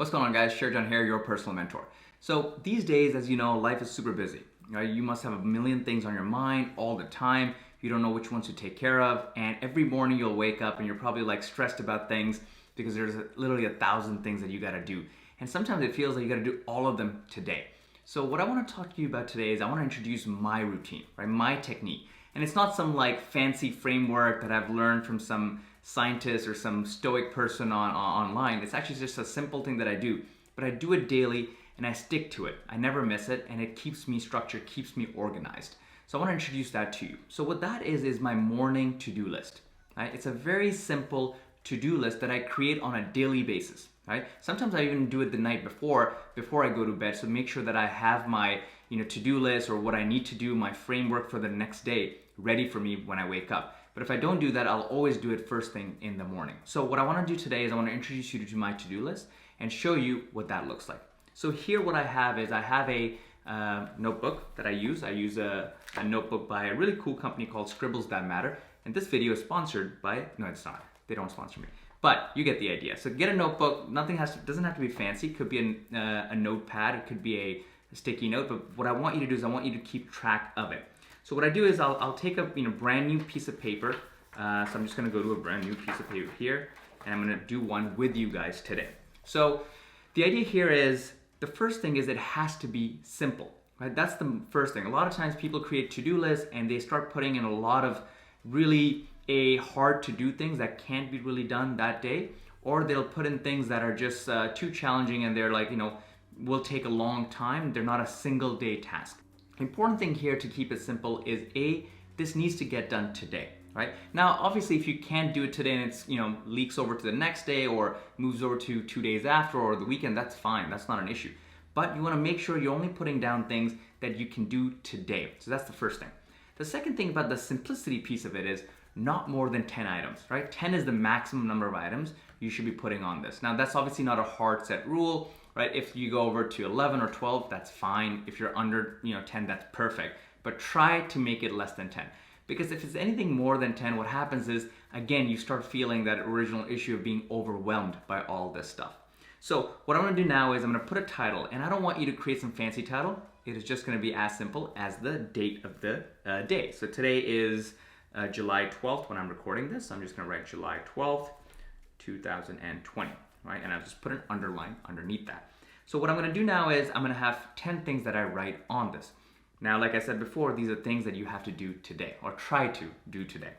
What's going on, guys? Sherjan here, your personal mentor. So these days, as you know, life is super busy. Right? You must have a million things on your mind all the time. You don't know which ones to take care of, and every morning you'll wake up and you're probably like stressed about things because there's literally 1,000 things that you gotta do. And sometimes it feels like you gotta do all of them today. So what I wanna talk to you about today is I wanna introduce my routine, right? My technique. And it's not some like fancy framework that I've learned from some scientist or some stoic person online. It's actually just a simple thing that I do, but I do it daily and I stick to it. I never miss it, and it keeps me structured, keeps me organized. So I want to introduce that to you. So what that is my morning to-do list. Right? It's a very simple to-do list that I create on a daily basis. Right? Sometimes I even do it the night before I go to bed, so make sure that I have my to-do list or what I need to do, my framework for the next day ready for me when I wake up. But if I don't do that, I'll always do it first thing in the morning. So what I want to do today is I want to introduce you to my to-do list and show you what that looks like. So here what I have is I have a notebook that I use. I use a notebook by a really cool company called Scribbles That Matter. And this video is sponsored by, no it's not, they don't sponsor me. But you get the idea. So get a notebook, doesn't have to be fancy. It could be a notepad, it could be a sticky note, but what I want you to do is I want you to keep track of it. So what I do is I'll take a brand new piece of paper. So I'm just gonna go to a brand new piece of paper here, and I'm gonna do one with you guys today. So the idea here is, the first thing is it has to be simple, right? That's the first thing. A lot of times people create to-do lists and they start putting in a lot of really hard to do things that can't be really done that day, or they'll put in things that are just too challenging and they're like, will take a long time. They're not a single day task. Important thing here to keep it simple is this needs to get done today, right? Now, obviously, if you can't do it today and it's leaks over to the next day or moves over to 2 days after or the weekend, that's fine. That's not an issue. But you want to make sure you're only putting down things that you can do today. So that's the first thing. The second thing about the simplicity piece of it is not more than 10 items, right? 10 is the maximum number of items you should be putting on this. Now, that's obviously not a hard set rule, right? If you go over to 11 or 12, that's fine. If you're under 10, that's perfect. But try to make it less than 10. Because if it's anything more than 10, what happens is, again, you start feeling that original issue of being overwhelmed by all this stuff. So what I'm gonna do now is I'm gonna put a title, and I don't want you to create some fancy title. It is just gonna be as simple as the date of the day. So today is July 12th when I'm recording this. So I'm just gonna write July 12th, 2020, right? And I'll just put an underline underneath that. So what I'm gonna do now is I'm gonna have 10 things that I write on this. Now, like I said before, these are things that you have to do today or try to do today.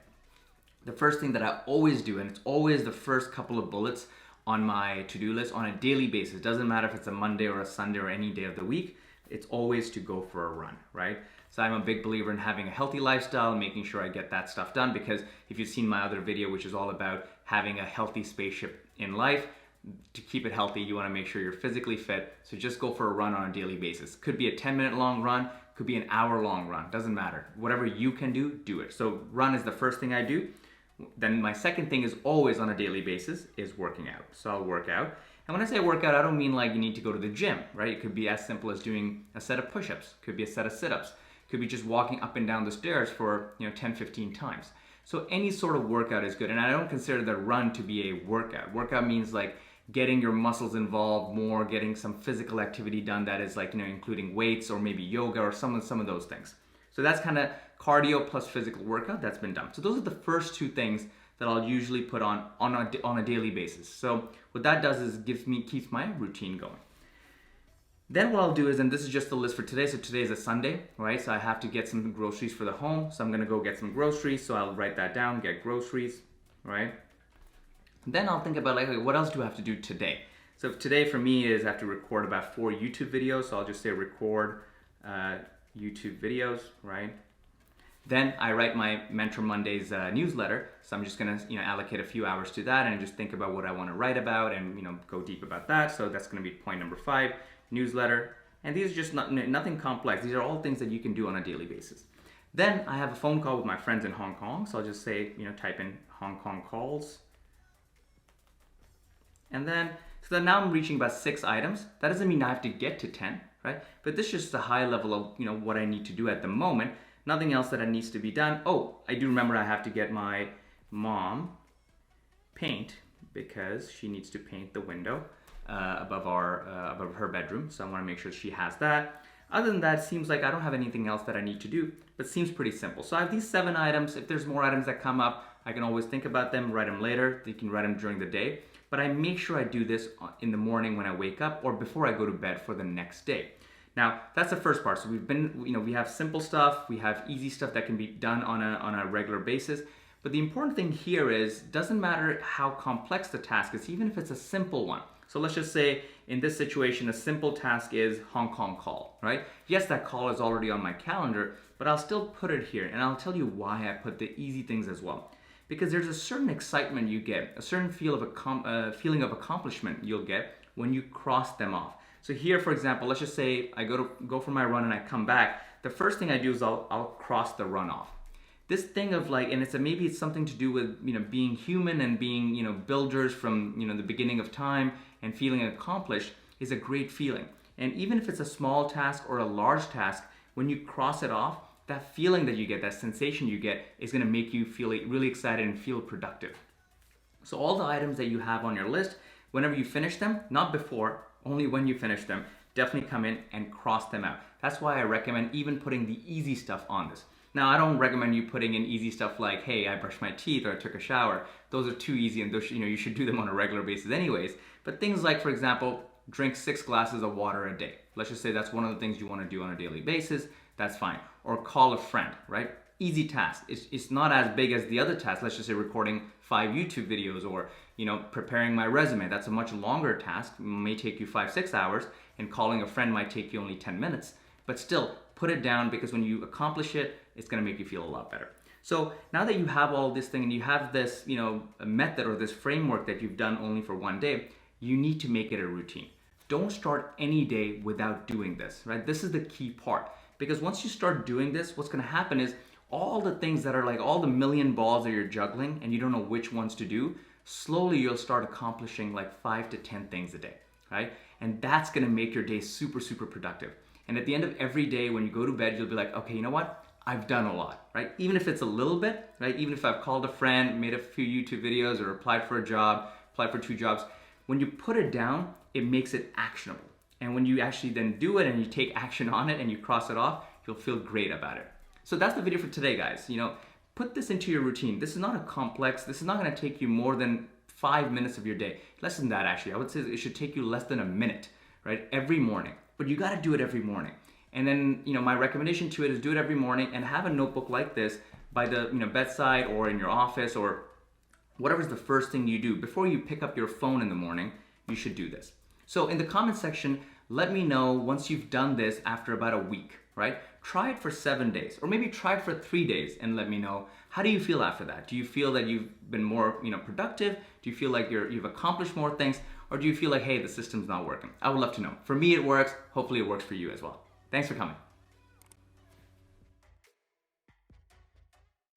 The first thing that I always do, and it's always the first couple of bullets on my to-do list on a daily basis, doesn't matter if it's a Monday or a Sunday or any day of the week, it's always to go for a run, right? So I'm a big believer in having a healthy lifestyle, making sure I get that stuff done, because if you've seen my other video, which is all about having a healthy spaceship in life, to keep it healthy, you want to make sure you're physically fit. So just go for a run on a daily basis. Could be a 10-minute long run, could be an hour-long run, doesn't matter. Whatever you can do, do it. So run is the first thing I do. Then my second thing is always on a daily basis is working out. So I'll work out. And when I say work out, I don't mean like you need to go to the gym, right? It could be as simple as doing a set of push-ups, could be a set of sit-ups, could be just walking up and down the stairs for 10, 15 times. So any sort of workout is good. And I don't consider the run to be a workout. Workout means like getting your muscles involved more, getting some physical activity done that is like, including weights or maybe yoga or some of those things. So that's kind of cardio plus physical workout that's been done. So those are the first two things that I'll usually put on a daily basis. So what that does is keeps my routine going. Then what I'll do is, and this is just the list for today. So today is a Sunday, right? So I have to get some groceries for the home. So I'm gonna go get some groceries. So I'll write that down, get groceries, right? Then I'll think about like, okay, what else do I have to do today? So today for me is I have to record about 4 YouTube videos. So I'll just say record YouTube videos, right? Then I write my Mentor Mondays newsletter. So I'm just gonna allocate a few hours to that and just think about what I wanna write about and go deep about that. So that's gonna be point number 5, newsletter. And these are just nothing complex. These are all things that you can do on a daily basis. Then I have a phone call with my friends in Hong Kong. So I'll just say, type in Hong Kong calls. And then, so then now I'm reaching about 6 items. That doesn't mean I have to get to 10, right? But this is just a high level of, what I need to do at the moment. Nothing else that needs to be done. Oh, I do remember I have to get my mom paint because she needs to paint the window. above her bedroom. So I want to make sure she has that. Other than that, it seems like I don't have anything else that I need to do, but seems pretty simple. So I have these 7 items. If there's more items that come up, I can always think about them, write them later. You can write them during the day. But I make sure I do this in the morning when I wake up or before I go to bed for the next day. Now, that's the first part. So we have simple stuff, we have easy stuff that can be done on a regular basis. But the important thing here is, doesn't matter how complex the task is, even if it's a simple one. So let's just say in this situation, a simple task is Hong Kong call, right? Yes, that call is already on my calendar, but I'll still put it here, and I'll tell you why I put the easy things as well. Because there's a certain excitement you get, a certain feeling of accomplishment you'll get when you cross them off. So here, for example, let's just say I go for my run and I come back. The first thing I do is I'll cross the run off. This thing of like, and maybe it's something to do with being human and being builders from the beginning of time and feeling accomplished is a great feeling. And even if it's a small task or a large task, when you cross it off, that feeling that you get, that sensation you get, is going to make you feel really excited and feel productive. So all the items that you have on your list, whenever you finish them, not before, only when you finish them, definitely come in and cross them out. That's why I recommend even putting the easy stuff on this. Now, I don't recommend you putting in easy stuff like, hey, I brushed my teeth or I took a shower. Those are too easy, and those, you should do them on a regular basis anyways. But things like, for example, drink 6 glasses of water a day. Let's just say that's one of the things you want to do on a daily basis. That's fine. Or call a friend, right? Easy task. It's not as big as the other task. Let's just say recording 5 YouTube videos or preparing my resume. That's a much longer task. It may take you 5-6 hours, and calling a friend might take you only 10 minutes. But still, put it down, because when you accomplish it, it's going to make you feel a lot better. So now that you have all this thing and you have this a method or this framework that you've done only for one day, you need to make it a routine. Don't start any day without doing this, right? This is the key part, because once you start doing this, what's going to happen is all the things that are like all the million balls that you're juggling and you don't know which ones to do, slowly you'll start accomplishing like 5 to 10 things a day, right? And that's going to make your day super, super productive. And at the end of every day when you go to bed, you'll be like, okay, you know what? I've done a lot, right? Even if it's a little bit, right? Even if I've called a friend, made a few YouTube videos, or applied for a job, applied for 2 jobs, when you put it down, it makes it actionable. And when you actually then do it and you take action on it and you cross it off, you'll feel great about it. So that's the video for today, guys. Put this into your routine. This is not a complex, this is not gonna take you more than 5 minutes of your day. Less than that, actually. I would say it should take you less than a minute, right? Every morning. But you gotta do it every morning. And then, my recommendation to it is do it every morning and have a notebook like this by the bedside or in your office or whatever's the first thing you do. Before you pick up your phone in the morning, you should do this. So in the comment section, let me know once you've done this after about a week, right? Try it for 7 days, or maybe try it for 3 days and let me know, how do you feel after that? Do you feel that you've been more productive? Do you feel like you've accomplished more things? Or do you feel like, hey, the system's not working? I would love to know. For me, it works. Hopefully it works for you as well. Thanks for coming.